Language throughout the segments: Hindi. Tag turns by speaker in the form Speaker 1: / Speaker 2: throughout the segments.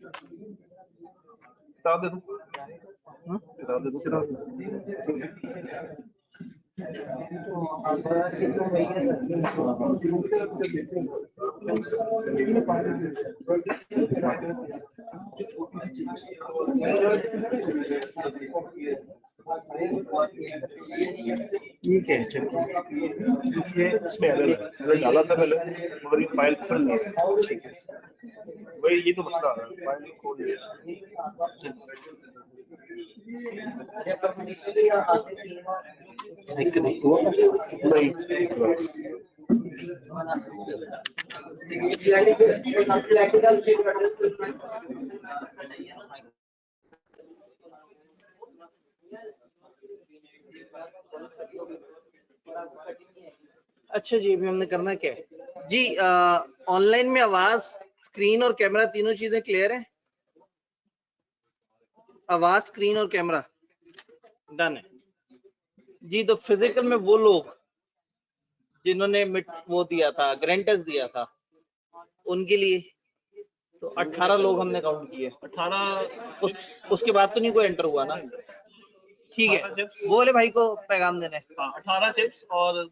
Speaker 1: किताब दे दूं? किताब दे दूं?
Speaker 2: ठीक है, चलिए
Speaker 1: ये इसमें एरर है, मैंने डाला था पहले मगर ये फाइल खुल नहीं है। ठीक है, वही ये तो मसला है, फाइल खोल नहीं
Speaker 2: अच्छा जी, अभी हमने करना क्या है जी? ऑनलाइन में आवाज, स्क्रीन और कैमरा तीनों चीजें क्लियर है? आवाज, स्क्रीन और कैमरा डन है जी। तो फिजिकल में वो लोग जिन्होंने वो दिया था, ग्रैंड टेस्ट दिया था, उनके लिए तो 18 लोग हमने काउंट किए।
Speaker 1: 18
Speaker 2: उसके बाद तो नहीं कोई एंटर हुआ ना? ठीक है, वो वाले भाई को पैगाम देने।
Speaker 1: 18 चिप्स और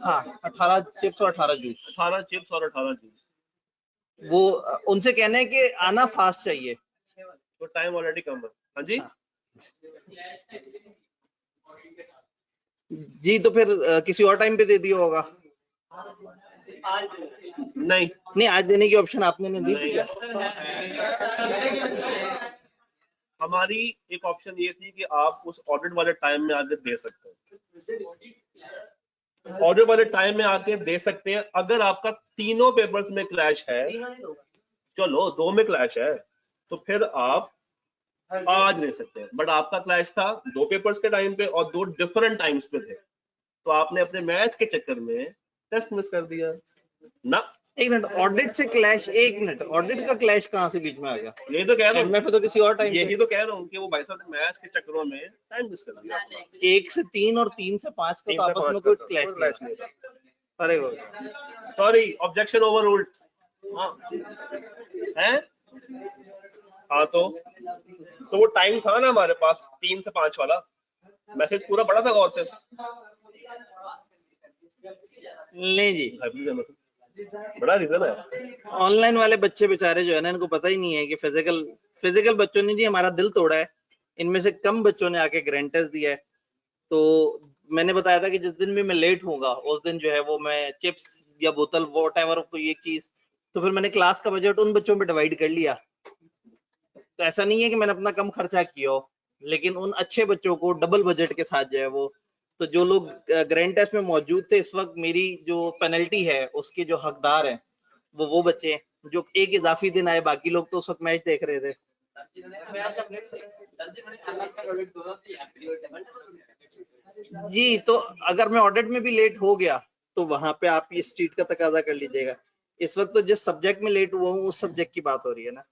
Speaker 2: हाँ, 18 चिप्स और 18 जूस।
Speaker 1: 18 चिप्स और 18 जूस।
Speaker 2: वो उनसे कहने कि आना फास्ट चाहिए,
Speaker 1: तो टाइम ऑलरेडी कम है। हाँ जी।
Speaker 2: जी तो फिर किसी और टाइम पे दे दिया होगा?
Speaker 1: नहीं,
Speaker 2: आज देने की ऑप्शन आपने नहीं दी थी क्या?
Speaker 1: हमारी एक ऑप्शन ये थी कि आप उस ऑडिट वाले टाइम में आके दे सकते हैं। ऑडिट वाले टाइम में आके दे सकते हैं अगर आपका तीनों पेपर्स में क्लैश है। चलो 2 में क्लैश है तो फिर आप आज दे सकते हैं, बट आपका क्लैश था 2 पेपर्स के टाइम पे और 2 डिफरेंट टाइम्स पे थे, तो आपने अपने मैथ के चक्कर में टेस्ट मिस कर दिया ना।
Speaker 2: एक मिनट, ऑडिट से क्लैश, एक मिनट, ऑडिट का क्लैश कहाँ से बीच में आ गया?
Speaker 1: यही तो कह रहा हूँ,
Speaker 2: एमएफ तो किसी और टाइम,
Speaker 1: यही तो कह रहा हूँ कि वो भाई साहब ने मैथ्स के चक्करों में टाइम मिस कर दिया।
Speaker 2: 1 से 3 और 3 से 5 का तो आपस में कोई क्लैश नहीं था। अरे
Speaker 1: सॉरी, ऑब्जेक्शन ओवररूल्ड। हैं? हाँ तो वो टाइम था ना हमारे पास 3 से 5 वाला, मैसेज पूरा पढ़ा था गौर से।
Speaker 2: नहीं जी,
Speaker 1: बड़ा रीजन है।
Speaker 2: ऑनलाइन वाले बच्चे बेचारे जो है ना, इनको पता ही नहीं है कि फिजिकल बच्चों ने जी हमारा दिल तोड़ा है। इनमें से कम बच्चों ने आके ग्रैंड टेस्ट दिया है। तो मैंने बताया था कि जिस दिन भी मैं लेट होऊंगा उस दिन जो है वो मैं चिप्स या बोतल वॉटएवर कोई एक चीज, तो फिर मैंने क्लास का बजट उन बच्चों पे डिवाइड कर लिया। तो ऐसा नहीं है कि मैंने अपना कम खर्चा किया हो, लेकिन उन अच्छे बच्चों को डबल बजट के साथ जो है वो, तो जो लोग ग्रैंड टेस्ट में मौजूद थे इस वक्त, मेरी जो पेनल्टी है उसके जो हकदार हैं वो बच्चे हैं जो एक इजाफी दिन आए, बाकी लोग तो उस वक्त मैच देख रहे थे। जी तो अगर मैं ऑडिट में भी लेट हो गया तो वहां पे आप ये स्ट्रीट का तकाजा कर लीजिएगा। इस वक्त तो जिस सब्जेक्ट में लेट हुआ हूँ उस सब्जेक्ट की बात हो रही है ना।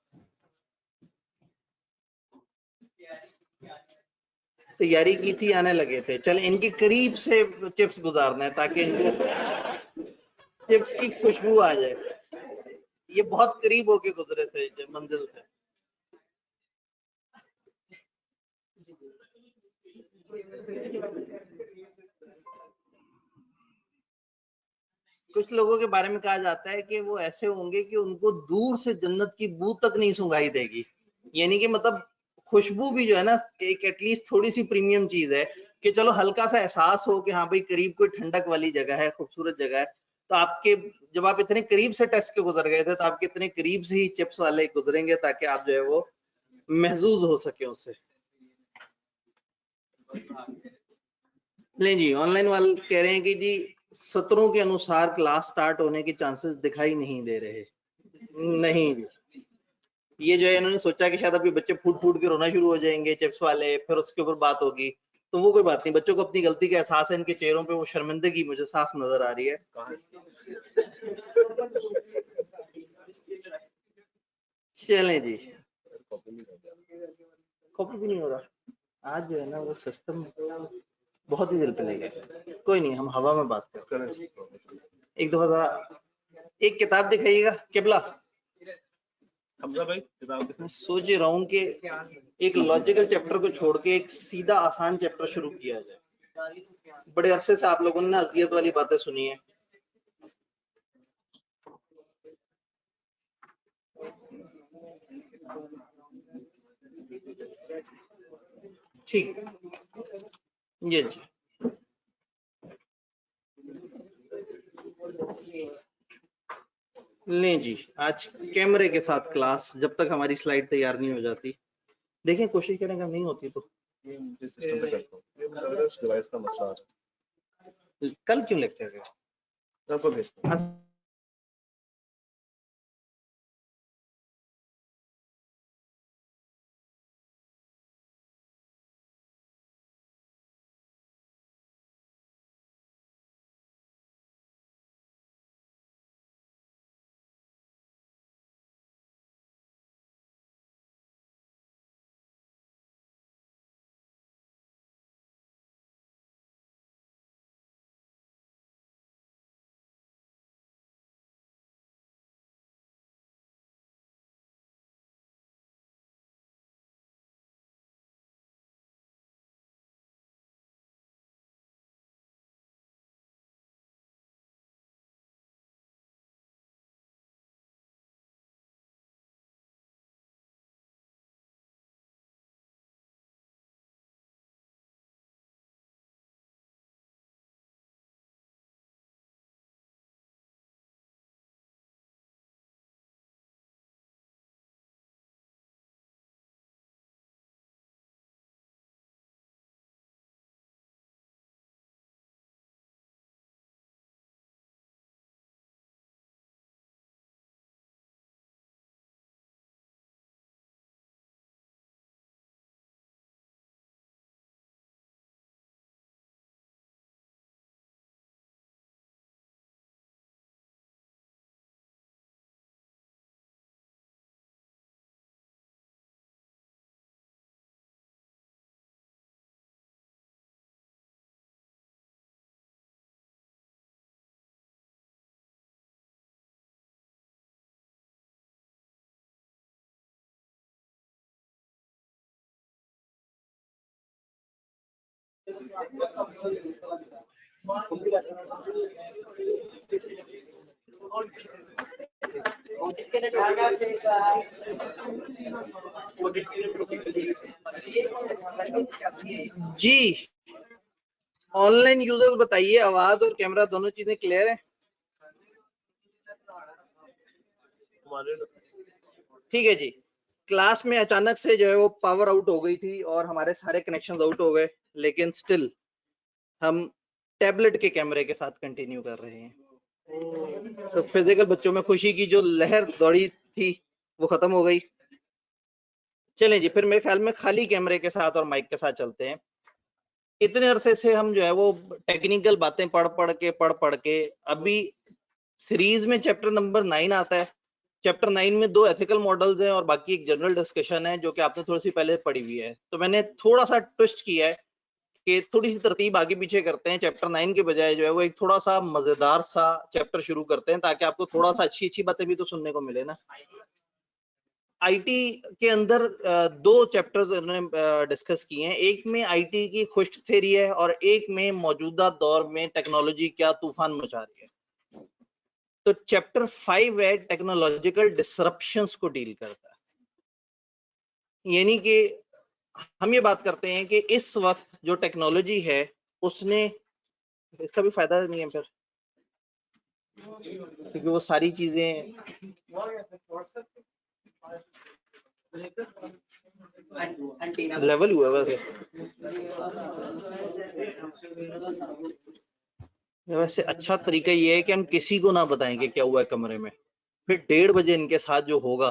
Speaker 2: तैयारी की थी, आने लगे थे, चल इनके करीब से चिप्स गुजारना है ताकि इनको चिप्स की खुशबू आ जाए। ये बहुत करीब होके गुजरे थे मंजिल से। कुछ लोगों के बारे में कहा जाता है कि वो ऐसे होंगे कि उनको दूर से जन्नत की बू तक नहीं सुंघाई देगी, यानी कि मतलब खुशबू भी जो है ना एक एटलीस्ट थोड़ी सी प्रीमियम चीज है कि चलो हल्का सा एहसास हो कि हाँ भाई करीब कोई ठंडक वाली जगह है, खूबसूरत जगह है। तो आपके जब आप इतने करीब से टेस्ट के गुजर गए थे तो आपके इतने करीब से ही चिप्स वाले गुजरेंगे ताकि आप जो है वो महसूस हो सके उससे। नहीं जी, ऑनलाइन वाले कह रहे हैं कि जी सत्रों के अनुसार क्लास स्टार्ट होने के चांसेस दिखाई नहीं दे रहे। नहीं जी, ये जो है इन्होंने सोचा कि शायद अभी बच्चे फूट फूट के रोना शुरू हो जाएंगे चिप्स वाले, फिर उसके ऊपर बात होगी, तो वो कोई बात नहीं। बच्चों को अपनी गलती का एहसास है, इनके चेहरों पे वो शर्मिंदगी मुझे साफ नजर आ रही है। चलें जी, कॉपी भी नहीं हो रहा आज जो है ना वो सिस्टम बहुत ही दिल पे ले गया। कोई नहीं, हम हवा में बात करें। एक दफा एक किताब दिखाइएगा किबला।
Speaker 1: हमजा भाई किताब
Speaker 2: मैं सोच रहा हूँ कि एक लॉजिकल चैप्टर को छोड़ के एक सीधा आसान चैप्टर शुरू किया जाए। बड़े अरसे से आप लोगों ने अजियत वाली बातें सुनी है। ठीक, ये जी लें जी, आज कैमरे के साथ क्लास, जब तक हमारी स्लाइड तैयार नहीं हो जाती। देखिए कोशिश करें अगर नहीं होती तो
Speaker 1: सिस्टम पे करता हूँ, डिवाइस का मसला है।
Speaker 2: कल क्यों लेक्चर है?
Speaker 1: आपको भेजता हूँ।
Speaker 2: जी ऑनलाइन यूजर्स बताइए, आवाज और कैमरा दोनों चीजें क्लियर है? ठीक है जी। क्लास में अचानक से जो है वो पावर आउट हो गई थी और हमारे सारे कनेक्शंस आउट हो गए, लेकिन स्टिल हम टैबलेट के कैमरे के साथ कंटिन्यू कर रहे हैं। तो फिजिकल बच्चों में खुशी की जो लहर दौड़ी थी वो खत्म हो गई। चलें जी, फिर मेरे ख्याल में खाली कैमरे के साथ और माइक के साथ चलते हैं। इतने अरसे से हम जो है वो टेक्निकल बातें पढ़ के अभी सीरीज में चैप्टर नंबर 9 आता है। चैप्टर 9 में 2 एथिकल मॉडल्स हैं और बाकी एक जनरल डिस्कशन है जो कि आपने थोड़ी सी पहले पढ़ी हुई है। तो मैंने थोड़ा सा ट्विस्ट किया है कि थोड़ी सी तरतीब आगे पीछे करते हैं। चैप्टर 9 के बजाय जो है वो एक थोड़ा सा मजेदार सा चैप्टर शुरू करते हैं ताकि आपको थोड़ा सा अच्छी बातें भी तो सुनने को मिले ना। आईटी के अंदर 2 चैप्टर्स उन्होंने डिस्कस किए हैं। एक में आईटी की खुश्क थ्योरी है और एक में मौजूदा दौर में टेक्नोलॉजी क्या तूफान मचा रही है। तो चैप्टर 5 है टेक्नोलॉजिकल डिसरप्शंस को डील करता है। यानी कि हम ये बात करते हैं कि इस वक्त जो टेक्नोलॉजी है उसने, इसका भी फायदा नहीं है फिर, क्योंकि वो सारी चीजें लेवल हुआ वैसे अच्छा तरीका ये है कि हम किसी को ना बताएं कि क्या हुआ है कमरे में, फिर 1:30 बजे इनके साथ जो होगा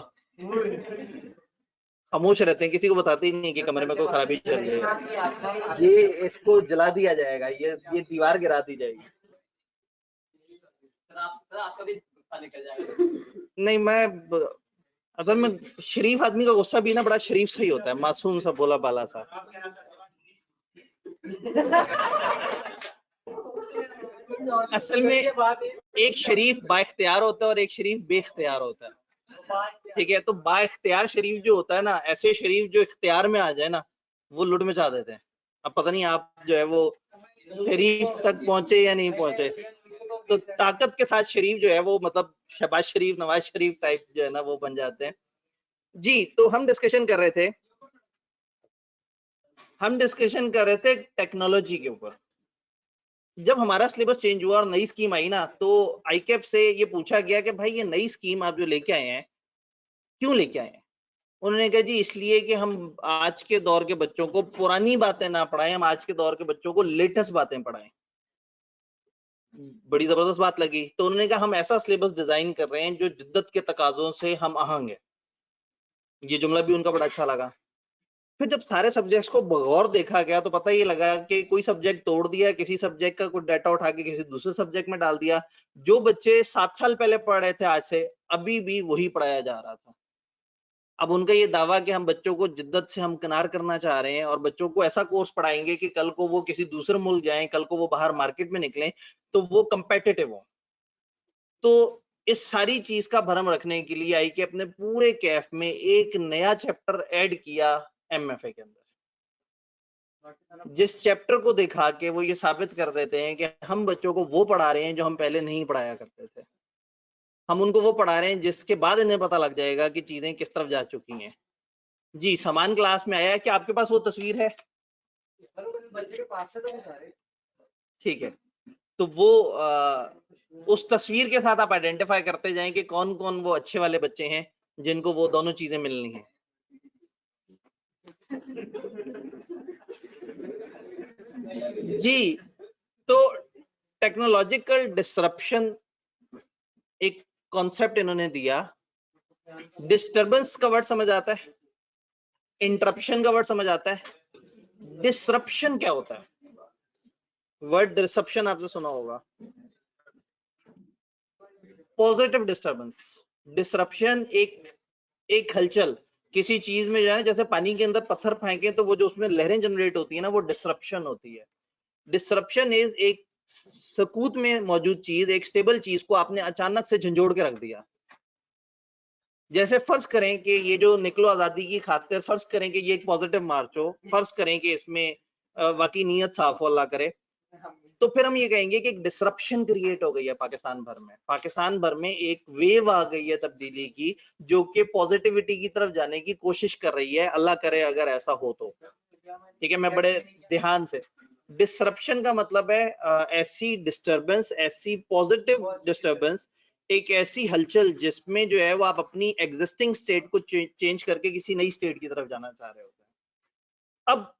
Speaker 2: खामोश रहते हैं, किसी को बताते ही नहीं कि कमरे में कोई खराबी चल रही है। ये इसको जला दिया जाएगा, ये दीवार गिरा दी जाएगी। आपका भी गुस्सा निकल जाएगा। नहीं, मैं असल में शरीफ आदमी का गुस्सा भी ना बड़ा शरीफ सही होता है, मासूम सा भोला बाला सा। असल में एक शरीफ बाइख्तियार होता है और एक शरीफ बेख्तियार होता है। ठीक है, तो बा इख्तियार शरीफ जो होता है ना, ऐसे शरीफ जो इख्तियार में आ जाए ना, वो लुट मचा देते हैं। अब पता नहीं आप जो है वो शरीफ तक पहुंचे या नहीं पहुंचे। तो ताकत के साथ शरीफ जो है वो मतलब शहबाज शरीफ, नवाज शरीफ टाइप जो है ना वो बन जाते हैं जी। तो हम डिस्कशन कर रहे थे टेक्नोलॉजी के ऊपर। जब हमारा सिलेबस चेंज हुआ और नई स्कीम आई ना, तो आईकेप से ये पूछा गया कि भाई ये नई स्कीम आप जो लेके आए हैं, क्यों लेके आए हैं? उन्होंने कहा जी इसलिए कि हम आज के दौर के बच्चों को पुरानी बातें ना पढ़ाएं, हम आज के दौर के बच्चों को लेटेस्ट बातें पढ़ाएं। बड़ी जबरदस्त बात लगी। तो उन्होंने कहा हम ऐसा सिलेबस डिजाइन कर रहे हैं जो जिद्दत के तकाजों से हम आहंग है। ये जुमला भी उनका बड़ा अच्छा लगा। फिर जब सारे सब्जेक्ट्स को बगौर देखा गया तो पता ये लगा कि कोई सब्जेक्ट तोड़ दिया, किसी सब्जेक्ट का कोई डाटा उठा के किसी दूसरे सब्जेक्ट में डाल दिया। जो बच्चे 7 साल पहले पढ़ रहे थे आज से, अभी भी वही पढ़ाया जा रहा था। अब उनका ये दावा कि हम बच्चों को जिद्दत से हम किनार करना चाह रहे हैं और बच्चों को ऐसा कोर्स पढ़ाएंगे कि कल को वो किसी दूसरे मुल्क जाएं, कल को वो बाहर मार्केट में निकलें तो वो कंपेटिटिव हो। तो इस सारी चीज का भरम रखने के लिए आई कि अपने पूरे कैफ में एक नया चैप्टर ऐड किया एमएफए के अंदर, जिस चैप्टर को दिखा के वो ये साबित कर देते हैं कि हम बच्चों को वो पढ़ा रहे हैं जो हम पहले नहीं पढ़ाया करते थे। हम उनको वो पढ़ा रहे हैं जिसके बाद इन्हें पता लग जाएगा कि चीजें किस तरफ जा चुकी हैं जी। समान क्लास में आया है कि आपके पास वो तस्वीर है?
Speaker 3: बच्चे के पास से तो बता रहे।
Speaker 2: ठीक है, तो वो उस तस्वीर के साथ आप आइडेंटिफाई करते जाएं कि कौन कौन वो अच्छे वाले बच्चे हैं जिनको वो दोनों चीजें मिलनी हैं। जी, तो टेक्नोलॉजिकल डिसरप्शन एक कॉन्सेप्ट इन्होंने दिया। डिस्टरबेंस का वर्ड समझ आता है? इंटरप्शन का वर्ड समझ आता है? डिसरप्शन क्या होता है? वर्ड डिसरप्शन आपने सुना होगा। Positive disturbance. डिसरप्शन एक हलचल किसी चीज में जो है ना, जैसे पानी के अंदर पत्थर फेंके तो वो जो उसमें लहरें जनरेट होती है ना, वो डिसरप्शन होती है। डिसरप्शन इज एक सकूत में मौजूद चीज, एक स्टेबल चीज को आपने अचानक से झंझोड़ के रख दिया। जैसे फर्ज करें कि ये जो निकलो आजादी की खातिर, फर्ज करें कि ये एक पॉजिटिव मार्च हो, फर्ज करें कि इसमें वाकई नीयत साफ हो, अल्लाह करे, तो फिर हम ये कहेंगे कि एक डिसरप्शन क्रिएट हो गई है पाकिस्तान भर में। पाकिस्तान भर में एक वेव आ गई है तब्दीली की, जो कि पॉजिटिविटी की तरफ जाने की कोशिश कर रही है। अल्लाह करे अगर ऐसा हो तो। ठीक है, मैं बड़े ध्यान से, डिसरप्शन का मतलब है ऐसी डिस्टरबेंस, ऐसी पॉजिटिव डिस्टरबेंस, एक ऐसी हलचल जिसमें जो है वो आप अपनी एग्जिस्टिंग स्टेट को चेंज करके किसी नई स्टेट की तरफ जाना चाह रहे होते हैं। अब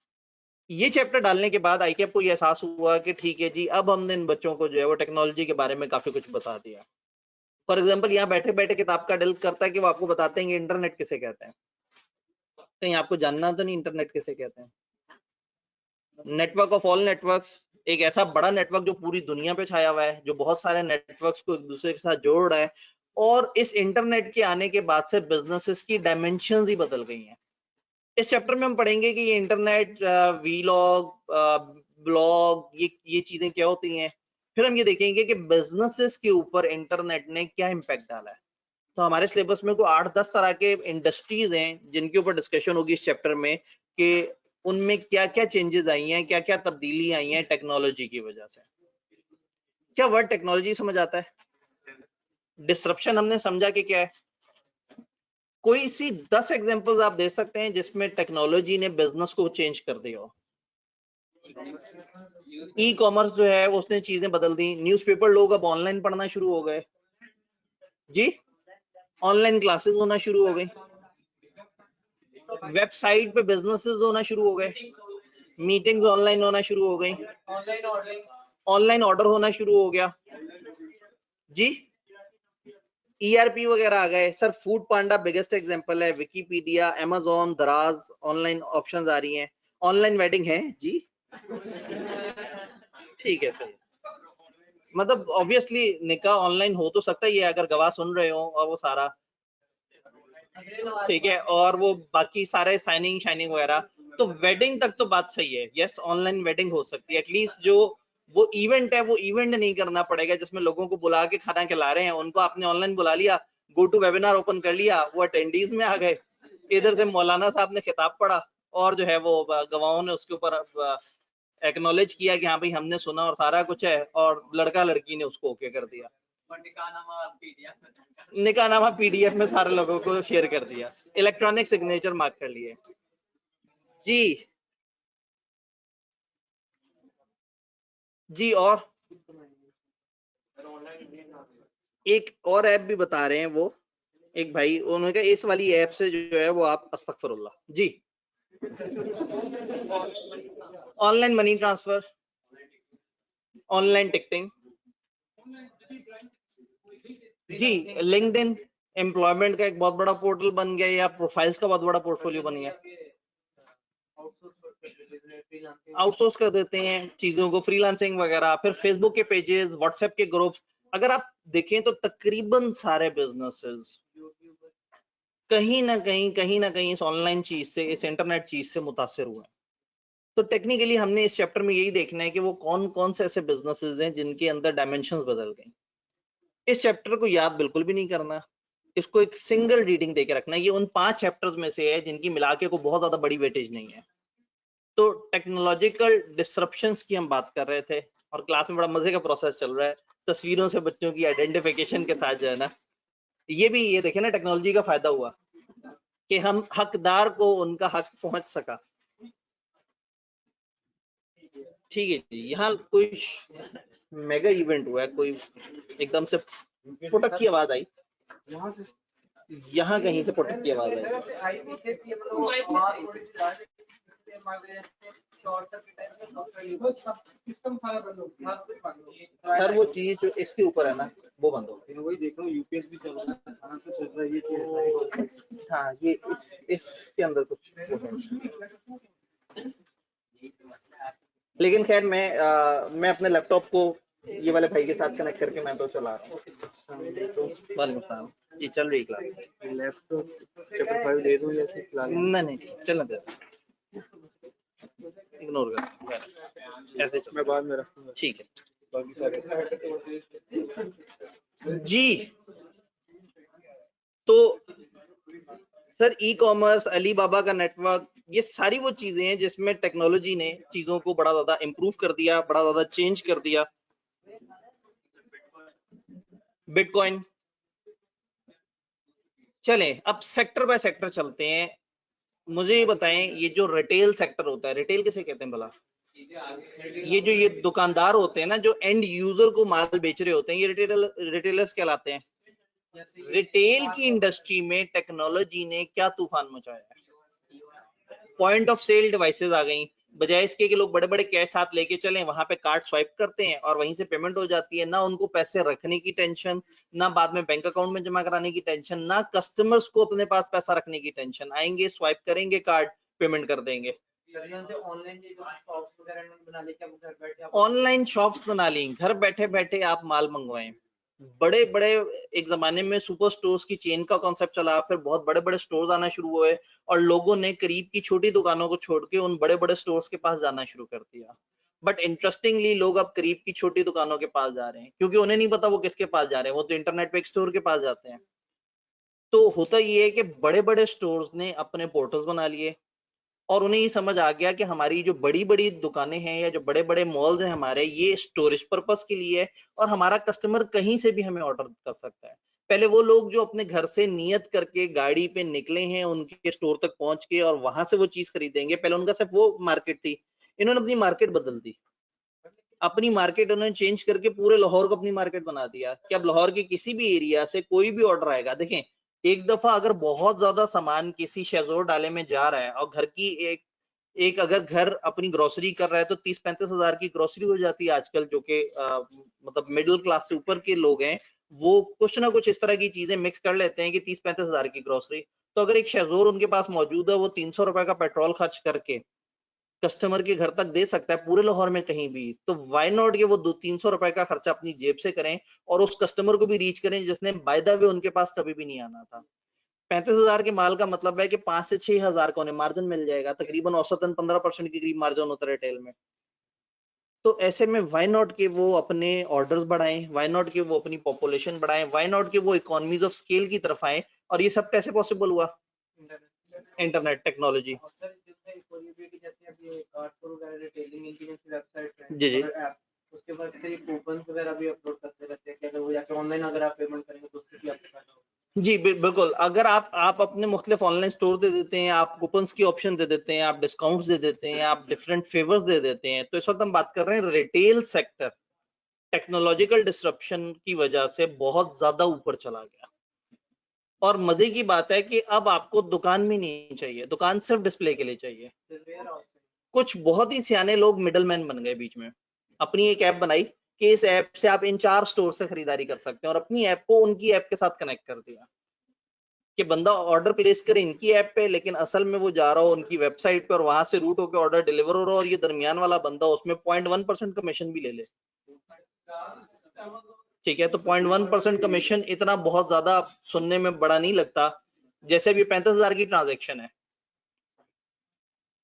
Speaker 2: ये चैप्टर डालने के बाद आईकेप को ये एहसास हुआ कि ठीक है जी, अब हमने इन बच्चों को जो है वो टेक्नोलॉजी के बारे में काफी कुछ बता दिया। फॉर एग्जांपल, यहाँ बैठे बैठे किताब का दिल करता है कि वो आपको बताते हैं कि इंटरनेट किसे कहते हैं। कहीं आपको जानना तो नहीं इंटरनेट किसे कहते हैं? नेटवर्क ऑफ ऑल नेटवर्क्स, एक ऐसा बड़ा नेटवर्क जो पूरी दुनिया पे छाया हुआ है, जो बहुत सारे नेटवर्क्स को एक दूसरे के साथ जोड़ रहा है। और इस इंटरनेट के आने के बाद से बिजनेसेस की डायमेंशंस ही बदल गई हैं। इस चैप्टर में हम पढ़ेंगे कि ये इंटरनेट, वीलॉग, ब्लॉग, ये चीजें क्या होती हैं। फिर हम ये देखेंगे कि बिजनेसेस के ऊपर इंटरनेट ने क्या इम्पैक्ट डाला है। तो हमारे सिलेबस में कोई 8-10 तरह के इंडस्ट्रीज हैं जिनके ऊपर डिस्कशन होगी इस चैप्टर में, कि उनमें क्या क्या चेंजेस आई हैं, क्या क्या तब्दीली आई हैं टेक्नोलॉजी की वजह से। क्या वर्ड टेक्नोलॉजी समझ आता है? डिसरप्शन हमने समझा कि क्या है। कोई सी 10 एग्जांपल्स आप दे सकते हैं जिसमें टेक्नोलॉजी ने बिजनेस को चेंज कर दिया हो? ई कॉमर्स जो है उसने चीजें बदल दी। न्यूज़पेपर लोग अब ऑनलाइन पढ़ना शुरू हो गए जी, ऑनलाइन क्लासेस होना शुरू हो गई, वेबसाइट पे बिजनेसेस होना शुरू हो गए, मीटिंग्स ऑनलाइन होना शुरू हो गई, ऑनलाइन ऑर्डर होना शुरू हो गया जी, ERP वगैरह आ गए सर। फूड पांडा बिगेस्ट एग्जांपल है, विकीपीडिया, अमेज़न, दराज, ऑनलाइन ऑप्शंस आ रही हैं। ऑनलाइन वेडिंग है जी, ठीक है सर। मतलब ऑब्वियसली निकाह ऑनलाइन हो तो सकता ही है अगर गवाह सुन रहे हो और वो सारा ठीक है, और वो बाकी सारे साइनिंग शाइनिंग वगैरह। तो वेडिंग तक तो बात सही है, यस ऑनलाइन वेडिंग हो सकती है। एटलीस्ट जो वो इवेंट है वो इवेंट नहीं करना पड़ेगा जिसमें लोगों को बुला के खाना खिला रहे हैं, उनको आपने ऑनलाइन बुला लिया, गो टू वेबिनार ओपन कर लिया, वो अटेंडीज में आ गए, इधर से मौलाना साहब ने खिताब पढ़ा और जो है वो गवाहों ने उसके ऊपर एक्नॉलेज किया कि हाँ भाई हमने सुना और सारा कुछ है, और लड़का लड़की ने उसको ओके कर दिया। निकाहनामा पीडीएफ में सारे लोगों को शेयर कर दिया, इलेक्ट्रॉनिक सिग्नेचर मार्क कर लिए। जी और एक और ऐप भी बता रहे हैं वो एक भाई, उन्होंने कहा इस वाली ऐप से जो है वो आप अस्तगफिरुल्लाह जी, online money transfer, online ticketing जी, लिंक्डइन एम्प्लॉयमेंट का एक बहुत बड़ा पोर्टल बन गया, या प्रोफाइल्स का बहुत बड़ा पोर्टफोलियो बन गया। आउटसोर्स कर देते हैं चीजों को, फ्रीलांसिंग वगैरह, फिर फेसबुक के पेजेस, व्हाट्सएप के ग्रुप्स। अगर आप देखें तो तकरीबन सारे बिजनेसेस कहीं ना कहीं इस ऑनलाइन चीज से, इस इंटरनेट चीज से मुतासिर हुए हैं। तो टेक्निकली हमने इस चैप्टर में यही देखना है कि वो कौन कौन से ऐसे बिजनेसेस हैं जिनके अंदर डायमेंशंस बदल गए। इस चैप्टर को याद बिल्कुल भी नहीं करना, इसको एक सिंगल रीडिंग देके रखना है। ये उन 5 चैप्टर्स में से है जिनकी मिला के को बहुत ज्यादा बड़ी वेटेज नहीं है। तो टेक्नोलॉजिकल डिसरप्शंस की हम बात कर रहे थे और क्लास में बड़ा मजे का प्रोसेस चल रहा है, तस्वीरों से बच्चों की आइडेंटिफिकेशन के साथ जो है ना, ये देखे ना टेक्नोलॉजी का फायदा हुआ कि हम हकदार को उनका हक पहुंच सका। ठीक है जी, यहाँ कोई मेगा इवेंट हुआ है, कोई एकदम से पुटक की आवाज आई, यहाँ कहीं से पुटक की आवाज आई। सर वो चीज जो इसके ऊपर है ना वो बंद हो गई। वही देख रहा हूँ, यूपीएस भी चल रहा है, खाना तो चल रहा है, ये चीज। हाँ ये इसके अंदर कुछ लेकिन खैर मैं अपने लैपटॉप को ये वाले भाई के साथ कनेक्ट करके मैं तो चला रहा हूँ। वालेकुम सलाम जी, चल रही क्लास। लैपटॉप चैप्टर 5 दे दूं या सिर्फ चला लें? नहीं चलना दे, इग्नोर कर ऐसे मैं बाद में रखूंगा। ठीक है, बाकी सारे जी। तो सर ई कॉमर्स, अलीबाबा का नेटवर्क, ये सारी वो चीजें हैं जिसमें टेक्नोलॉजी ने चीजों को बड़ा ज्यादा इंप्रूव कर दिया, बड़ा ज्यादा चेंज कर दिया। बिटकॉइन, चलें अब सेक्टर बाय सेक्टर चलते हैं। मुझे ये बताएं, ये जो रिटेल सेक्टर होता है, रिटेल किसे कहते हैं भला? ये दुकानदार होते हैं ना, जो एंड यूजर को माल बेच रहे होते हैं, ये रिटेलर्स कहलाते हैं। रिटेल की इंडस्ट्री में टेक्नोलॉजी ने क्या तूफान मचाया है। पॉइंट ऑफ सेल डिवाइसेस आ गई, बजाय इसके कि लोग बड़े बड़े कैश साथ लेके चलें, वहां पे कार्ड स्वाइप करते हैं और वहीं से पेमेंट हो जाती है। ना उनको पैसे रखने की टेंशन, ना बाद में बैंक अकाउंट में जमा कराने की टेंशन, ना कस्टमर्स को अपने पास पैसा रखने की टेंशन। आएंगे, स्वाइप करेंगे कार्ड, पेमेंट कर देंगे। ऑनलाइन शॉप्स बना ली, घर बैठे बैठे आप माल मंगवाएं। बड़े बड़े एक जमाने में सुपर स्टोर्स की चेन का कॉन्सेप्ट चला, फिर बहुत बड़े बड़े स्टोर्स आना शुरू हुए और लोगों ने करीब की छोटी दुकानों को छोड़ के उन बड़े बड़े स्टोर्स के पास जाना शुरू कर दिया। बट इंटरेस्टिंगली लोग अब करीब की छोटी दुकानों के पास जा रहे हैं, क्योंकि उन्हें नहीं पता वो किसके पास जा रहे हैं, वो तो इंटरनेट पे एक स्टोर के पास जाते हैं। तो होता ये है कि बड़े बड़े स्टोर्स ने अपने पोर्टल्स बना लिए और उन्हें ये समझ आ गया कि हमारी जो बड़ी बड़ी दुकानें हैं या जो बड़े बड़े मॉल्स हैं हमारे, ये स्टोरेज पर्पस के लिए है और हमारा कस्टमर कहीं से भी हमें ऑर्डर कर सकता है। पहले वो लोग जो अपने घर से नियत करके गाड़ी पे निकले हैं उनके स्टोर तक पहुंच के और वहां से वो चीज खरीदेंगे, पहले उनका सिर्फ वो मार्केट थी। इन्होंने अपनी मार्केट बदल दी, अपनी मार्केट उन्होंने चेंज करके पूरे लाहौर को अपनी मार्केट बना दिया कि अब लाहौर के किसी भी एरिया से कोई भी ऑर्डर आएगा। देखें, एक दफा अगर बहुत ज्यादा सामान किसी शेजोर डाले में जा रहा है और घर की एक अगर घर अपनी ग्रोसरी कर रहा है तो 30-35 हजार की ग्रोसरी हो जाती है आजकल, जो कि मतलब मिडिल क्लास से ऊपर के लोग हैं वो कुछ ना कुछ इस तरह की चीजें मिक्स कर लेते हैं कि 30-35 हजार की ग्रोसरी। तो अगर एक शेजोर उनके पास मौजूद है, वो 300 रुपए का पेट्रोल खर्च करके कस्टमर के घर तक दे सकता है पूरे लाहौर में कहीं भी, तो वाई नॉट के वो 200-300 रुपए का खर्चा अपनी जेब से करें और उस कस्टमर को भी रीच करें जिसने बाय द वे उनके पास कभी भी नहीं आना था। 35 हजार के माल का मतलब है कि 5 से 6 हजार का उन्हें मार्जिन मिल जाएगा, तकरीबन औसतन 15% के करीब मार्जिन होता है रिटेल में। तो ऐसे में वाई नॉट के वो अपने ऑर्डर्स बढ़ाएं, वाई नॉट के वो अपनी पॉपुलेशन बढ़ाएं, वाई नॉट के वो इकोनॉमीज ऑफ स्केल की तरफ आए। और ये सब कैसे पॉसिबल हुआ? Internet technology.
Speaker 3: जैसे अब ये कार्डबोर्ड वगैरह रिटेलिंग इनकी जैसी वेबसाइट है
Speaker 2: जी जी
Speaker 3: और ऐप, उसके बाद से कूपन वगैरह भी अपलोड करते रहते हैं कि अगर वो जाके ऑनलाइन अगर आप पेमेंट करेंगे तो उससे भी आपको फायदा होगा।
Speaker 2: जी बिल्कुल। अगर आप अपने मुख्तलिफ ऑनलाइन स्टोर दे देते हैं, आप कूपन्स की ऑप्शन दे देते हैं, आप डिस्काउंट्स दे देते हैं, आप डिफरेंट फेवर्स दे देते हैं, तो इस वक्त हम बात कर रहे हैं रिटेल सेक्टर टेक्नोलॉजिकल डिसरप्शन की वजह से बहुत ज्यादा ऊपर चला गया। और मजे की बात है कि अब आपको दुकान भी नहीं चाहिए, दुकान सिर्फ डिस्प्ले के लिए चाहिए। कुछ बहुत ही सियाने लोग मिडलमैन बन गए बीच में, अपनी एक ऐप बनाई कि इस ऐप से आप इन 4 स्टोर से खरीदारी कर सकते हैं, और अपनी ऐप को उनकी ऐप के साथ कनेक्ट कर दिया कि बंदा ऑर्डर प्लेस करे इनकी ऐप पे, लेकिन असल में वो जा रहा हो उनकी वेबसाइट पे और वहां से रूट होकर ऑर्डर डिलीवर हो रहा हो, और ये दरमियान वाला बंदा उसमें 0.1% कमीशन भी ले ले। ठीक है, तो 0.1% कमीशन इतना बहुत ज्यादा सुनने में बड़ा नहीं लगता। जैसे अभी 35,000 की ट्रांजेक्शन है,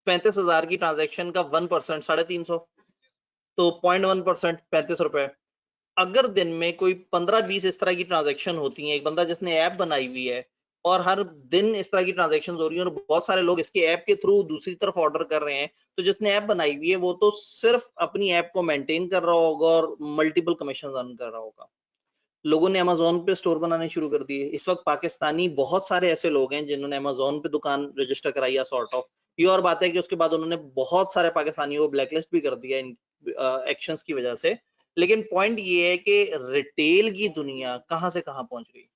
Speaker 2: 35,000 की ट्रांजेक्शन का 1% 350, तो 0.1% 35 रुपए। अगर दिन में कोई 15-20 इस तरह की ट्रांजेक्शन होती है, एक बंदा जिसने ऐप बनाई हुई है और हर दिन इस तरह की ट्रांजेक्शन हो रही है और बहुत सारे लोग इसके ऐप के थ्रू दूसरी तरफ ऑर्डर कर रहे हैं, तो जिसने ऐप बनाई हुई है वो तो सिर्फ अपनी ऐप को मेंटेन कर रहा होगा और मल्टीपल कमीशन अर्न कर रहा होगा। लोगों ने अमेजोन पे स्टोर बनाने शुरू कर दिए। इस वक्त पाकिस्तानी बहुत सारे ऐसे लोग हैं जिन्होंने अमेजोन पे दुकान रजिस्टर कराई है सॉर्ट ऑफ। ये और बात है कि उसके बाद उन्होंने बहुत सारे पाकिस्तानियों को ब्लैकलिस्ट भी कर दिया इन एक्शंस की वजह से। लेकिन पॉइंट ये है कि रिटेल की दुनिया कहां से कहां पहुंच गई।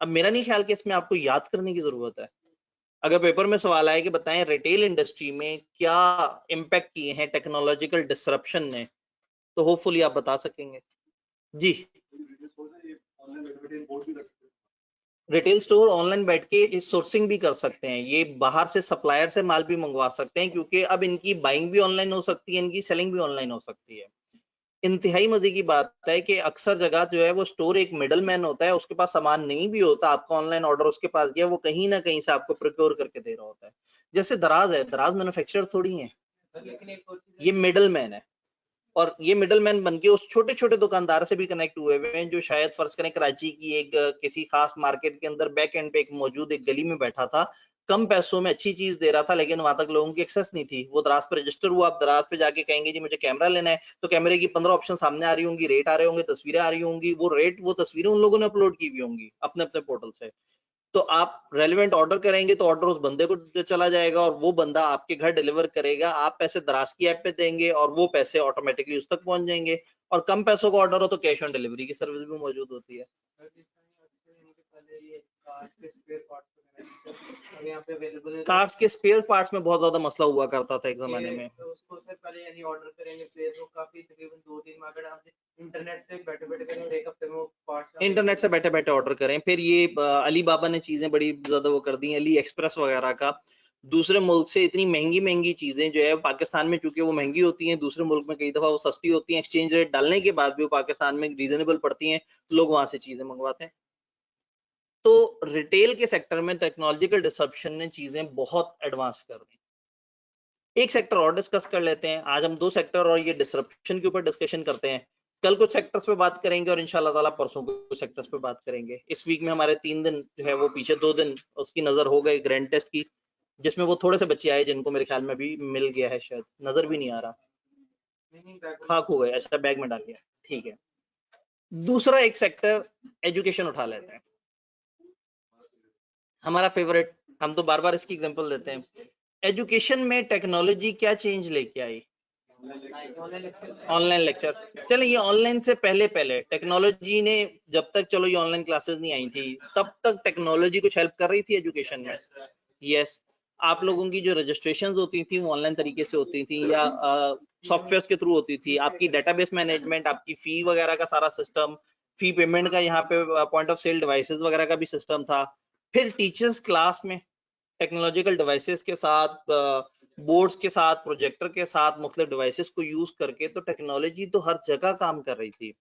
Speaker 2: अब मेरा नहीं ख्याल कि इसमें आपको याद करने की जरूरत है। अगर पेपर में सवाल आए कि बताएं रिटेल इंडस्ट्री में क्या इम्पैक्ट किए हैं टेक्नोलॉजिकल डिसरप्शन ने, तो होपफुली आप बता सकेंगे। जी, रिटेल स्टोर ऑनलाइन बैठ के सोर्सिंग भी कर सकते हैं, ये बाहर से सप्लायर से माल भी मंगवा सकते हैं, क्योंकि अब इनकी बाइंग भी ऑनलाइन हो सकती है, इनकी सेलिंग भी ऑनलाइन हो सकती है। इंतहाई मजे की बात है कि अक्सर जगह जो है वो स्टोर एक मिडल मैन होता है, उसके पास सामान नहीं भी होता, आपका ऑनलाइन ऑर्डर उसके पास गया, वो कहीं ना कहीं से आपको प्रोक्योर करके दे रहा होता है। जैसे दराज है, दराज मैन्युफैक्चरर थोड़ी है, ये मिडल मैन है। और ये मिडल मैन बन के उस छोटे छोटे दुकानदार से भी कनेक्ट हुए हुए हैं जो शायद फर्ज करें कराची की एक किसी खास मार्केट के अंदर बैक एंड पे एक मौजूद एक गली में बैठा था, कम पैसों में अच्छी चीज दे रहा था, लेकिन वहां तक लोगों की एक्सेस नहीं थी। वो दराज पे रजिस्टर हुआ, आप दराज पे जाके कहेंगे जी मुझे कैमरा लेना है, तो कैमरे की 15 ऑप्शन सामने आ रही होंगी, रेट आ रहे होंगे, तस्वीरें आ रही होंगी, वो रेट वो तस्वीरें उन लोगों ने अपलोड की हुई होंगी अपने अपने पोर्टल से। तो आप रेलिवेंट ऑर्डर करेंगे तो ऑर्डर उस बंदे को चला जाएगा और वो बंदा आपके घर डिलीवर करेगा, आप पैसे दराज की ऐप पे देंगे और वो पैसे ऑटोमेटिकली उस तक पहुंच जाएंगे। और कम पैसों का ऑर्डर हो तो कैश ऑन डिलीवरी की सर्विस भी मौजूद होती है। कार्स के स्पेयर पार्ट्स में बहुत ज्यादा मसला हुआ करता था एक जमाने में।
Speaker 3: उसको उससे पहले यानी ऑर्डर करेंगे प्लेस वो काफी तकरीबन 2-3 माह आप इंटरनेट से बैठे बैठे करेंगे, एक हफ्ते में वो पार्ट्स
Speaker 2: इंटरनेट से बैठे बैठे ऑर्डर करें। फिर ये अली बाबा ने चीजें बड़ी ज्यादा वो कर दी, अली एक्सप्रेस वगैरह का, दूसरे मुल्क से इतनी महंगी महंगी चीजें जो है पाकिस्तान में चूंकि वो महंगी होती हैं, दूसरे मुल्क में कई दफा वो सस्ती होती हैं, एक्सचेंज रेट डालने के बाद भी वो पाकिस्तान में रीजनेबल पड़ती हैं, लोग वहां से चीजें मंगवाते हैं। तो रिटेल के सेक्टर में टेक्नोलॉजिकल डिसरप्शन ने चीजें बहुत एडवांस कर दी। एक सेक्टर और डिस्कस कर लेते हैं। आज हम 2 सेक्टर और ये डिसरप्शन के ऊपर डिस्कशन करते हैं। कल कुछ सेक्टर्स पे बात करेंगे और इंशाल्लाह ताला परसों कुछ सेक्टर्स पे बात करेंगे। इस वीक में हमारे 3 दिन जो है वो पीछे 2 दिन उसकी नजर हो गए ग्रैंड टेस्ट की, जिसमें वो थोड़े से बच्चे आए जिनको मेरे ख्याल में भी मिल गया है, शायद नजर भी नहीं आ रहा, खाक हो गए। अच्छा, बैग में डाल दिया, ठीक है। दूसरा एक सेक्टर एजुकेशन उठा लेते हैं, हमारा फेवरेट, हम तो बार बार इसकी एग्जांपल देते हैं। एजुकेशन में टेक्नोलॉजी क्या चेंज लेके आई? Online lecture. चलो ये ऑनलाइन से पहले पहले टेक्नोलॉजी ने, जब तक चलो ये ऑनलाइन क्लासेस नहीं आई थी तब तक टेक्नोलॉजी कुछ हेल्प कर रही थी एजुकेशन में। यस, आप लोगों की जो रजिस्ट्रेशन होती थी वो ऑनलाइन तरीके से होती थी या सॉफ्टवेयर के थ्रू होती थी। आपकी डेटाबेस मैनेजमेंट, आपकी फी वगैरह का सारा सिस्टम, फी पेमेंट का यहाँ पे पॉइंट ऑफ सेल डिवाइसेस वगैरह का भी सिस्टम था। फिर टीचर्स क्लास में टेक्नोलॉजिकल डिवाइसेस के साथ, बोर्ड्स के साथ, प्रोजेक्टर के साथ, मुख्तलिफ डिवाइसेस को यूज करके, तो टेक्नोलॉजी तो हर जगह काम कर रही थी।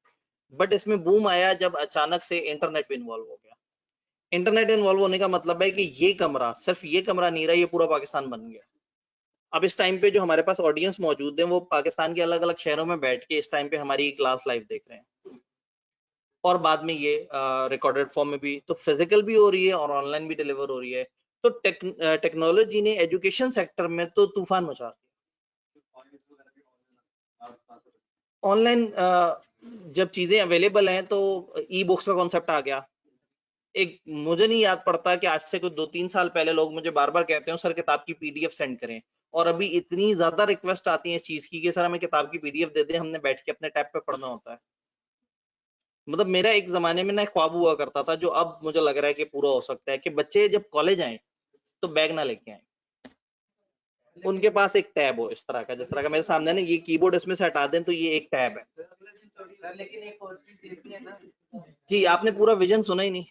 Speaker 2: बट इसमें बूम आया जब अचानक से इंटरनेट भी इन्वॉल्व हो गया। इंटरनेट इन्वॉल्व होने का मतलब है कि ये कमरा, सिर्फ ये कमरा नहीं रहा, ये पूरा पाकिस्तान बन गया। अब इस टाइम पे जो हमारे पास ऑडियंस मौजूद है वो पाकिस्तान के अलग अलग शहरों में बैठ के इस टाइम पे हमारी क्लास लाइव देख रहे हैं, और बाद में ये रिकॉर्डेड फॉर्म में भी, तो फिजिकल भी हो रही है और ऑनलाइन भी डिलीवर हो रही है। तो टेक्नोलॉजी ने एजुकेशन सेक्टर में तो तूफान मचा दिया। ऑनलाइन जब चीजें अवेलेबल हैं तो ई बुक्स का कॉन्सेप्ट आ गया। एक मुझे नहीं याद पड़ता कि आज से कुछ 2-3 साल पहले लोग मुझे बार बार कहते हैं सर किताब की पीडीएफ सेंड करें, और अभी इतनी ज्यादा रिक्वेस्ट आती है इस चीज की कि सर हमें किताब की पीडीएफ दे दें, हमने बैठ के अपने टैब पे पढ़ना होता है। मतलब मेरा एक जमाने में ना ख्वाब हुआ करता था, जो अब मुझे लग रहा है कि पूरा हो सकता है, कि बच्चे जब कॉलेज आए तो बैग ना लेके आए, उनके पास एक टैब हो इस तरह का, जिस तरह का मेरे सामने ना, ये कीबोर्ड इसमें से हटा दें तो ये एक टैब है।
Speaker 3: सर लेकिन एक और चीज ये भी है ना
Speaker 2: जी, आपने पूरा विजन सुना ही नहीं।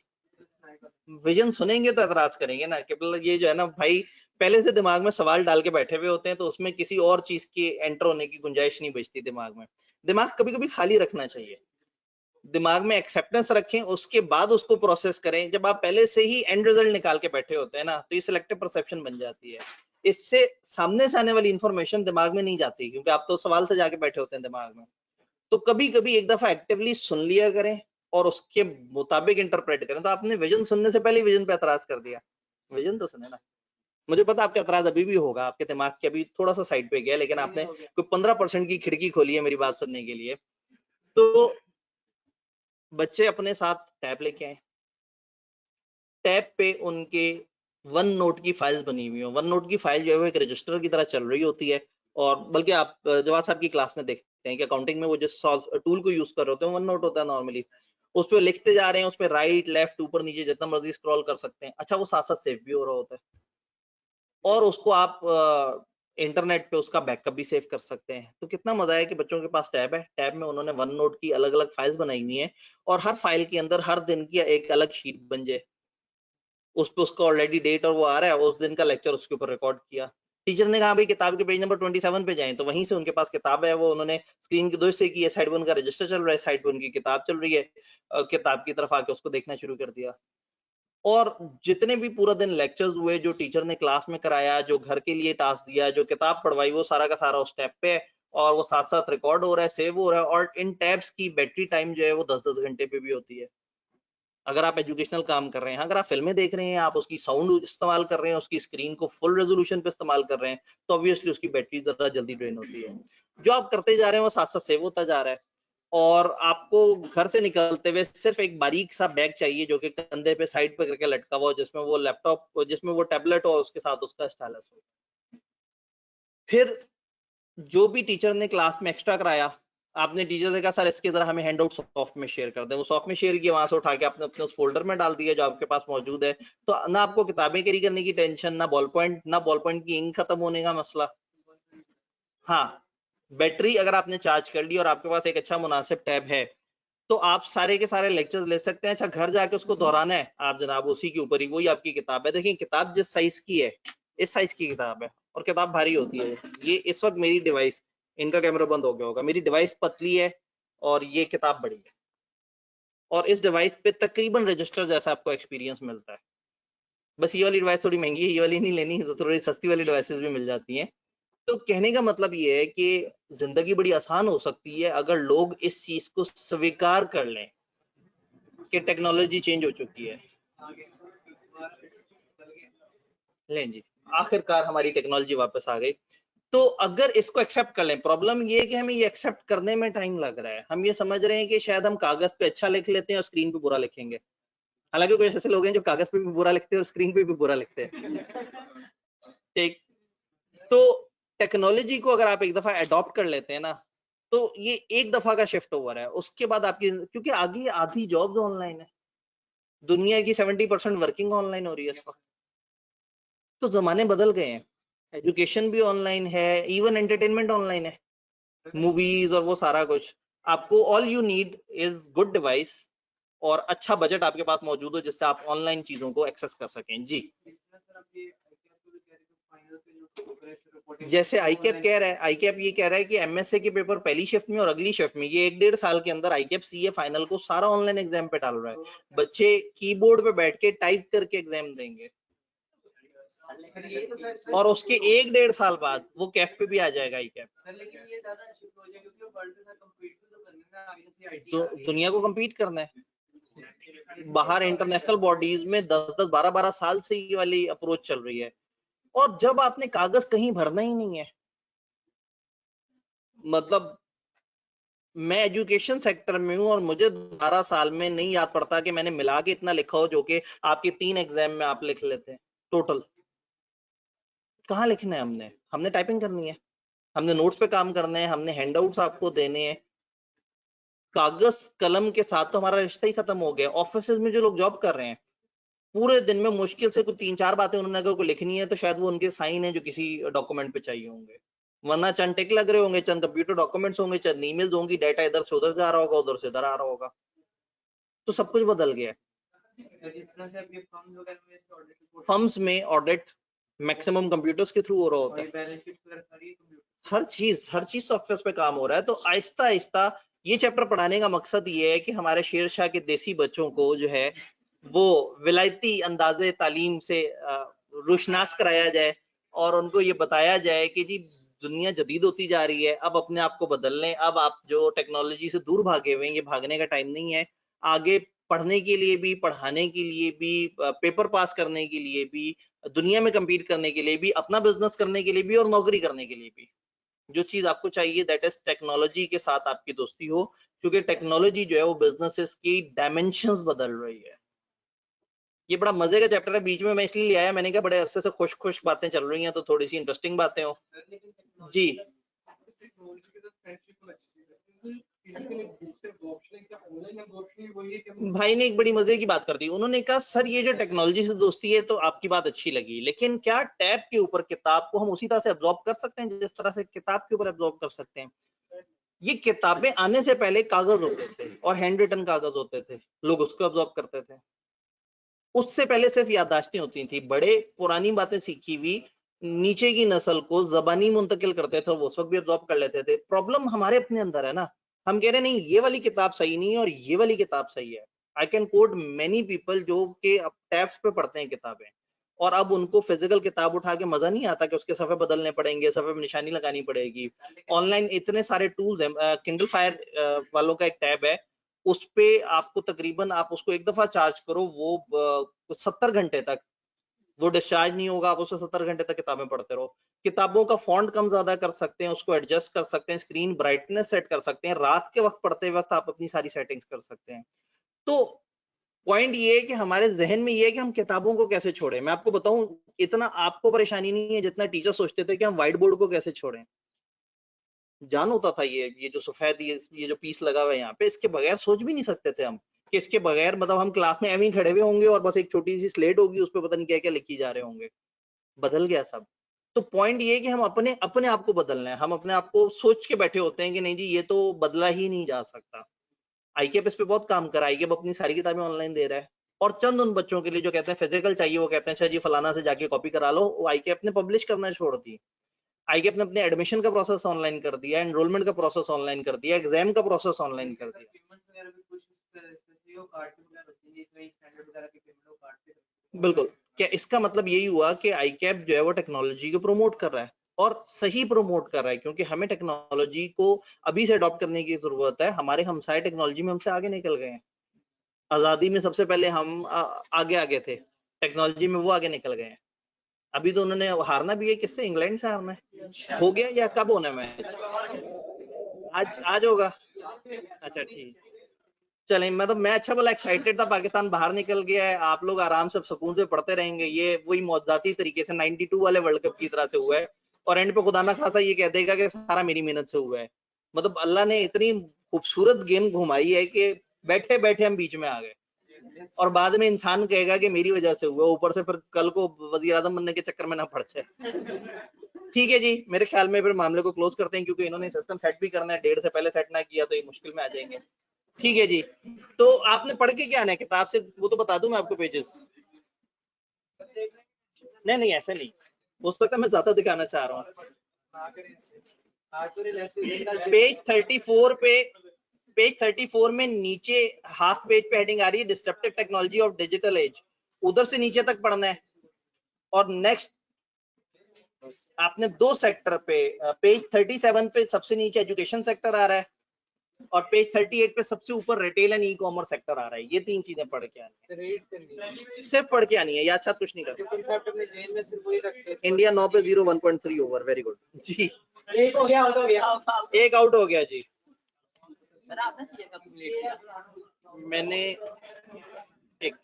Speaker 2: विजन सुनेंगे तो एतराज करेंगे ना, कि मतलब ये जो है ना भाई, पहले से दिमाग में सवाल डाल के बैठे हुए होते हैं, तो उसमें किसी और चीज के एंटर होने की गुंजाइश नहीं बचती दिमाग में। दिमाग कभी कभी खाली रखना चाहिए, दिमाग में एक्सेप्टेंस रखें, उसके बाद उसको प्रोसेस करें। जब आप पहले से ही एंड रिजल्ट निकाल के बैठे होते हैं ना, तो ये सिलेक्टिव परसेप्शन बन जाती है, इससे सामने से आने वाली इंफॉर्मेशन दिमाग में नहीं जाती, क्योंकि आप तो सवाल से जाके बैठे होते हैं दिमाग में। तो कभी कभी एक दफा एक्टिवली सुन लिया करें और उसके मुताबिक इंटरप्रेट करें। तो आपने विजन सुनने से पहले विजन पे एतराज कर दिया, विजन तो सुने ना। मुझे पता आपका एतराज अभी भी होगा, आपके दिमाग के अभी थोड़ा सा साइड पे गया, लेकिन आपने कोई 15% की खिड़की खोली है मेरी बात सुनने के लिए। तो बच्चे अपने साथ टैब लेके आए, टैब पे उनके वन नोट की फाइल्स बनी हुई है। वन नोट की फाइल जो है वो एक रजिस्टर की तरह चल रही होती है, और बल्कि आप जवाब साहब की क्लास में देखते हैं कि अकाउंटिंग में वो जिस टूल को यूज कर रहे होते हैं वन नोट होता है नॉर्मली, उस पर लिखते जा रहे हैं, उस पर राइट लेफ्ट ऊपर नीचे जितना मर्जी स्क्रॉल कर सकते हैं। अच्छा, वो साथ साथ सेव भी हो रहा होता है, और उसको आप इंटरनेट पे उसका बैकअप भी सेव कर सकते हैं। तो कितना मजा है कि बच्चों के पास टैब है, टैब में उन्होंने वन नोट की अलग अलग फाइल्स बनाई हुई है, और हर फाइल के अंदर हर दिन की एक अलग शीट बन जाए, उस पे उसका ऑलरेडी डेट और वो आ रहा है, उस दिन का लेक्चर उसके ऊपर रिकॉर्ड किया। टीचर ने कहा भाई किताब के पेज नंबर 27 पे जाएं, तो वहीं से उनके पास किताब है, वो उन्होंने स्क्रीन की दो हिस्से की है, साइड 1 का रजिस्टर चल रहा है, साइड 1 की किताब चल रही है, किताब की तरफ आके उसको देखना शुरू कर दिया। और जितने भी पूरा दिन लेक्चर्स हुए, जो टीचर ने क्लास में कराया, जो घर के लिए टास्क दिया, जो किताब पढ़वाई, वो सारा का सारा उस टैब पे है, और वो साथ साथ रिकॉर्ड हो रहा है, सेव हो रहा है। और इन टैब्स की बैटरी टाइम जो है वो 10-10 घंटे पे भी होती है, अगर आप एजुकेशनल काम कर रहे हैं। अगर आप फिल्में देख रहे हैं, आप उसकी साउंड इस्तेमाल कर रहे हैं, उसकी स्क्रीन को फुल रेजोल्यूशन पे इस्तेमाल कर रहे हैं, तो ऑब्वियसली उसकी बैटरी जरा जल्दी ड्रेन होती है। जो आप करते जा रहे हैं वो साथ साथ सेव होता जा रहा है, और आपको घर से निकलते हुए सिर्फ एक बारीक सा बैग चाहिए जो कि कंधे पे साइड पे करके लटका हुआ हो, जिसमें वो लैपटॉप, जिसमें वो टैबलेट हो, उसके साथ उसका स्टाइलस हो। फिर जो भी टीचर ने क्लास में एक्स्ट्रा कराया, आपने टीचर से कहा सर इसके जरा हमें हैंड आउट सॉफ्ट में शेयर कर दें, वो सॉफ्ट में शेयर किया, वहां से उठा के आपने अपने उस फोल्डर में डाल दिया जो आपके पास मौजूद है। तो ना आपको किताबें कैरी करने की टेंशन, ना बॉल पॉइंट की इंक खत्म होने का मसला। हाँ, बैटरी अगर आपने चार्ज कर ली और आपके पास एक अच्छा मुनासिब टैब है, तो आप सारे के सारे लेक्चर्स ले सकते हैं। अच्छा, घर जाके उसको दोहराना है, आप जनाब उसी के ऊपर ही वही आपकी किताब है। देखिए किताब जिस साइज की है, इस साइज की किताब है, और किताब भारी होती है। ये इस वक्त मेरी डिवाइस, इनका कैमरा बंद हो गया होगा, मेरी डिवाइस पतली है और ये किताब बड़ी है, और इस डिवाइस पे तकरीबन रजिस्टर जैसा आपको एक्सपीरियंस मिलता है। बस ये वाली डिवाइस थोड़ी महंगी है, ये वाली नहीं लेनी, तो थोड़ी सस्ती वाली डिवाइसेस भी मिल जाती हैं। तो कहने का मतलब ये है कि जिंदगी बड़ी आसान हो सकती है अगर लोग इस चीज को स्वीकार कर लें कि टेक्नोलॉजी चेंज हो चुकी है। लें जी, आखिरकार हमारी टेक्नोलॉजी वापस आ गई। तो अगर इसको एक्सेप्ट कर लें, प्रॉब्लम ये है कि हमें ये एक्सेप्ट करने में टाइम लग रहा है। हम ये समझ रहे हैं कि शायद हम कागज पे अच्छा लिख लेते हैं और स्क्रीन पे बुरा लिखेंगे। हालांकि कुछ ऐसे लोग हैं जो कागज पे भी बुरा लिखते हैं और स्क्रीन पे भी बुरा लिखते हैं। ठीक, तो टेक्नोलॉजी को अगर आप एक दफा अडॉप्ट कर लेते हैं ना, तो ये एक दफा का शिफ्ट ओवर है। उसके बाद आपकी, क्योंकि आगे आधी जॉब्स ऑनलाइन है, दुनिया की 70% वर्किंग ऑनलाइन हो रही है इस वक्त। तो जमाने बदल गए हैं, एजुकेशन भी ऑनलाइन है, इवन एंटरटेनमेंट ऑनलाइन है, मूवीज और वो सारा कुछ। आपको all you need is good device और अच्छा बजट आपके पास मौजूद हो, जिससे आप ऑनलाइन चीजों को एक्सेस कर सकें। जी, जैसे आईकैप कह रहा है, आईकैप ये कह रहा है कि एमएसए के पेपर पहली शिफ्ट में और अगली शिफ्ट में, ये 1-1.5 साल के अंदर आईकैप सीए फाइनल को सारा ऑनलाइन एग्जाम पे डाल रहा है। बच्चे कीबोर्ड पे बैठ के टाइप करके एग्जाम देंगे।
Speaker 3: सर ये तो सर
Speaker 2: और उसके 1-1.5 साल बाद वो कैफ पे भी आ जाएगा ई कैप।
Speaker 3: सर लेकिन ये ज्यादा अच्छी अप्रोच है क्योंकि वर्ल्ड के साथ कंपीट भी तो करना है आगे से आईटी
Speaker 2: तो दुनिया को कम्पीट करना है, बाहर इंटरनेशनल बॉडीज में 10-10 12-12 साल से ये वाली अप्रोच चल रही है। और जब आपने कागज कहीं भरना ही नहीं है, मतलब मैं एजुकेशन सेक्टर में हूं और मुझे 12 साल में नहीं याद पड़ता कि मैंने मिला के इतना लिखा हो जो कि आपके 3 एग्जाम में आप लिख लेते हैं टोटल। कहाँ लिखना है हमने? हमने टाइपिंग करनी है, हमने नोट्स पे काम करना है, हमने हैंडआउट्स आपको देने हैं। कागज कलम के साथ तो हमारा रिश्ता ही खत्म हो गया। ऑफिस में जो लोग जॉब कर रहे हैं, पूरे दिन में मुश्किल से कुछ 3-4 बातें उन्होंने अगर कोई लिखनी है तो शायद वो उनके साइन है जो किसी डॉक्यूमेंट पे चाहिए होंगे, वरना चंद टिक लग रहे होंगे, चंद कंप्यूटर डॉक्यूमेंट्स होंगे, चंद ईमेल्स होंगी, डाटा इधर से उधर जा रहा होगा, उधर से इधर आ रहा होगा। तो सब कुछ बदल गया है।
Speaker 3: जिस तरह से आपके फर्म वगैरह में से ऑडिट रिपोर्ट
Speaker 2: फर्म्स में ऑडिट मैक्सिमम कंप्यूटर्स के थ्रू हो रहा होता है।
Speaker 3: बैलेंस शीट वगैरह सारी कंप्यूटर
Speaker 2: हर चीज सॉफ्टवेयर पे काम हो रहा है। तो आहिस्ता आहिस्ता ये चैप्टर पढ़ाने का मकसद ये है कि हमारे शेरशाह के देसी बच्चों को जो है वो विलायती अंदाजे तालीम से रुशनास कराया जाए और उनको ये बताया जाए कि जी दुनिया जदीद होती जा रही है, अब अपने आप को बदल लें। अब आप जो टेक्नोलॉजी से दूर भागे हुए हैं, ये भागने का टाइम नहीं है। आगे पढ़ने के लिए भी, पढ़ाने के लिए भी, पेपर पास करने के लिए भी, दुनिया में कम्पीट करने के लिए भी, अपना बिजनेस करने के लिए भी और नौकरी करने के लिए भी, जो चीज आपको चाहिए दैट इज टेक्नोलॉजी के साथ आपकी दोस्ती हो, क्योंकि टेक्नोलॉजी जो है वो बिजनेसेस की डायमेंशंस बदल रही है। ये बड़ा मजे का चैप्टर है, बीच में मैं इसलिए ले आया, मैंने कहा बड़े अरसे से खुश खुश बातें चल रही हैं तो थोड़ी सी इंटरेस्टिंग बातें हो। जी भाई ने एक बड़ी मजे की बात कर दी, उन्होंने कहा सर ये जो टेक्नोलॉजी से दोस्ती है तो आपकी बात अच्छी लगी, लेकिन क्या टैब के ऊपर किताब को हम उसी तरह से एब्जॉर्ब कर सकते हैं जिस तरह से किताब के ऊपर एब्जॉर्ब कर सकते हैं? ये किताबें आने से पहले कागज होते थे और हैंड रिटन कागज होते थे, लोग उसको एब्जॉर्ब करते थे। उससे पहले सिर्फ याददाश्तें होती थी, बड़े पुरानी बातें सीखी हुई नीचे की नस्ल को जबानी मुंतकिल करते थे, वो उस वक्त भी एब्जॉर्ब कर लेते थे। प्रॉब्लम हमारे अपने अंदर है ना, हम कह रहे नहीं ये वाली किताब सही नहीं है और ये वाली किताब सही है। I can coat many people जो कि अब टैब्स पे पढ़ते हैं किताबें और अब उनको फिजिकल किताब उठा के मजा नहीं आता कि उसके सफ़े बदलने पड़ेंगे, सफ़े पे निशानी लगानी पड़ेगी। ऑनलाइन इतने सारे टूल्स हैं, किंडल फायर वालों का एक टैब है, उस पे आपको तकरीबन आप उसको एक दफा चार्ज करो वो 70 घंटे तक वो डिस्चार्ज नहीं होगा, आप उससे 70 घंटे तक किताबें पढ़ते रहो। किताबों का फॉन्ट कम ज्यादा कर सकते हैं, उसको एडजस्ट कर सकते हैं, स्क्रीन ब्राइटनेस सेट कर सकते हैं, रात के वक्त पढ़ते वक्त आप अपनी सारी सेटिंग्स कर सकते हैं। तो पॉइंट ये है कि हमारे जहन में ये है कि हम किताबों को कैसे छोड़ें। मैं आपको बताऊं, इतना आपको परेशानी नहीं है जितना टीचर सोचते थे कि हम व्हाइट बोर्ड को कैसे छोड़ें। जान होता था ये जो सफेद ये जो पीस लगा हुआ है यहाँ पे, इसके बगैर सोच भी नहीं सकते थे हम कि इसके बगैर मतलब हम क्लास में एवं खड़े हुए होंगे और बस एक छोटी सी स्लेट होगी, उस पर पता नहीं क्या क्या लिखी जा रहे होंगे। बदल गया सब। तो पॉइंट ये है कि हम अपने अपने आप को बदलना है। हम अपने आप को सोच के बैठे होते हैं कि नहीं जी ये तो बदला ही नहीं जा सकता। आईकेप इस पे बहुत काम करा, आईकेप अपनी सारी किताबें ऑनलाइन दे रहा है और चंद उन बच्चों के लिए जो कहते हैं फिजिकल चाहिए, वो कहते हैं अच्छा जी फलाना से जाके कॉपी करा लो, वो आईकेप ने पब्लिश करना छोड़ दी। आईकेप ने अपने एडमिशन का प्रोसेस ऑनलाइन कर दिया, एनरोलमेंट का प्रोसेस ऑनलाइन कर दिया, एग्जाम का प्रोसेस ऑनलाइन कर दिया।
Speaker 3: पेमेंट वगैरह भी कुछ स्पेसिफिक वो कार्ड वगैरह बचेंगे इसमें, स्टैंडर्ड वगैरह की पेमेंट वो कार्ड पे।
Speaker 2: बिल्कुल, क्या इसका मतलब यही हुआ कि आईकेप जो है वो टेक्नोलॉजी को प्रमोट कर रहा है और सही प्रमोट कर रहा है, क्योंकि हमें टेक्नोलॉजी को अभी से अडॉप्ट करने की जरूरत है। हमारे हमसाए टेक्नोलॉजी में हमसे आगे निकल गए हैं। आजादी में सबसे पहले हम आगे आगे थे, टेक्नोलॉजी में वो आगे निकल गए हैं। अभी तो उन्होंने हारना भी है, किससे? इंग्लैंड से हारना है। हो गया या कब होना है मैच? आज होगा। अच्छा ठीक, चलें। मतलब मैं अच्छा बोला एक्साइटेड था, पाकिस्तान बाहर निकल गया है, आप लोग आराम से सुकून से पढ़ते रहेंगे। ये वही मौजूदाती तरीके से 92 वाले वर्ल्ड कप की तरह से हुआ है और एंड पे खुदा ना खासा ये कह देगा कि सारा मेरी मेहनत से हुआ है। मतलब अल्लाह ने इतनी खूबसूरत गेम घुमाई है कि बैठे बैठे हम बीच में आ गए और बाद में इंसान कहेगा कि मेरी वजह से हुआ, ऊपर से फिर कल को वजीर आजम बनने के चक्कर में ना पड़ जाए। ठीक है जी, मेरे ख्याल में फिर मामले को क्लोज करते हैं, क्योंकि इन्होंने सिस्टम सेट भी करना है, 1:30 से पहले सेट ना किया तो ये मुश्किल में आ जाएंगे। ठीक है जी, तो आपने पढ़ के क्या आना है किताब से, वो तो बता दूं मैं आपको पेजेस। नहीं ऐसे नहीं हो सकता, मैं ज्यादा दिखाना चाह रहा हूँ। पेज 34 में नीचे हाफ पेज पे हेडिंग आ रही है disruptive technology of digital age, उधर से नीचे तक पढ़ना है और नेक्स्ट आपने दो सेक्टर पे, पेज 37 पे सबसे नीचे एजुकेशन सेक्टर आ रहा है और पेज 38 पे सबसे ऊपर retail and e commerce sector आ रहा है। ये तीन चीजें पढ़ के आनी
Speaker 3: सर रीड करनी है
Speaker 2: है, सिर्फ पढ़ के आनी है, याद साथ कुछ नहीं करना।
Speaker 3: कंसेप्ट अपने जेन में सिर्फ वही रखते हैं।
Speaker 2: इंडिया 9 पे 0 1.3 ओवर, वेरी गुड जी।
Speaker 3: एक हो गया, आउट हो गया।
Speaker 2: एक आउट हो गया जी।
Speaker 3: सर आपने सीए का कंप्लीट किया?
Speaker 2: मैंने एक